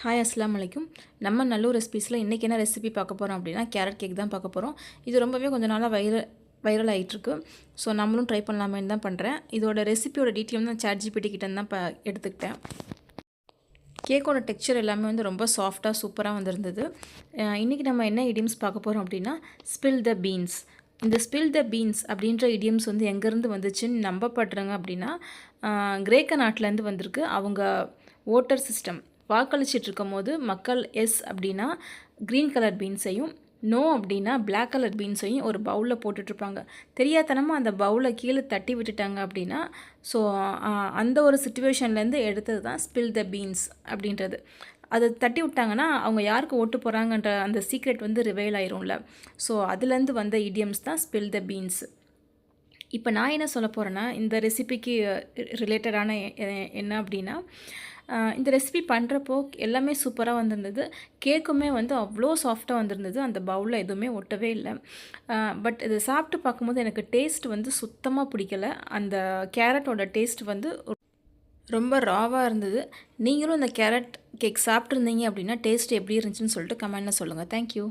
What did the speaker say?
Hi அஸ்ஸலாமு அலைக்கும். நம்ம நல்லூர் ரெசிபீஸில் இன்றைக்கி என்ன ரெசிபி பார்க்க போகிறோம் அப்படின்னா கேரட் கேக் தான் பார்க்க போகிறோம். இது ரொம்பவே கொஞ்சம் நாளாக வைரல் ஆகிட்டுருக்கு. ஸோ நம்மளும் ட்ரை பண்ணலாமேன்னு தான் பண்ணுறேன். இதோட ரெசிபியோட டீட்டெயில் வந்து சாட் ஜிபிடி கிட்டேருந்து தான் எடுத்துக்கிட்டேன். கேக்கோட டெக்ஸ்சர் எல்லாமே வந்து ரொம்ப சாஃப்டாக சூப்பராக வந்திருந்தது. இன்றைக்கி நம்ம என்ன இடியம்ஸ் பார்க்க போகிறோம் அப்படின்னா ஸ்பில் த பீன்ஸ். இந்த ஸ்பில் த பீன்ஸ் அப்படின்ற இடியம்ஸ் வந்து எங்கேருந்து வந்துச்சுன்னு நம்பப்படுறாங்க அப்படின்னா கிரேக்க நாட்டிலேருந்து வந்திருக்கு. அவங்க ஓட்டர் சிஸ்டம் வாக்களிச்சிட்டு இருக்கும் போது மக்கள் எஸ் அப்படின்னா க்ரீன் கலர் பீன்ஸையும் நோ அப்படின்னா பிளாக் கலர் பீன்ஸையும் ஒரு பவுலில் போட்டுட்ருப்பாங்க. தெரியாதனமாக அந்த பவுலை கீழே தட்டி விட்டுட்டாங்க அப்படின்னா ஸோ அந்த ஒரு சுச்சுவேஷன்லேருந்து எடுத்தது தான் ஸ்பில் த பீன்ஸ் அப்படின்றது. அதை தட்டி விட்டாங்கன்னா அவங்க யாருக்கு ஓட்டு போகிறாங்கன்ற அந்த சீக்ரெட் வந்து ரிவைல் ஆயிரும்ல. ஸோ அதுலேருந்து வந்த இடியம்ஸ் தான் ஸ்பில் த பீன்ஸ். இப்போ நான் என்ன சொல்ல போகிறேன்னா இந்த ரெசிபிக்கு ரிலேட்டடான என்ன அப்படின்னா இந்த ரெசிபி பண்ணுறப்போ எல்லாமே சூப்பராக வந்திருந்தது. கேக்குமே வந்து அவ்வளோ சாஃப்டாக வந்திருந்தது. அந்த பவுலில் எதுவுமே ஒட்டவே இல்லை. பட் இது சாப்பிட்டு பார்க்கும்போது எனக்கு டேஸ்ட் வந்து சுத்தமாக பிடிக்கல. அந்த கேரட்டோட டேஸ்ட் வந்து ரொம்ப ராவாக இருந்தது. நீங்களும் இந்த கேரட் கேக் சாப்பிட்ருந்தீங்க அப்படின்னா டேஸ்ட் எப்படி இருந்துச்சுன்னு சொல்லிட்டு கமெண்ட்டில் சொல்லுங்கள். தேங்க்யூ.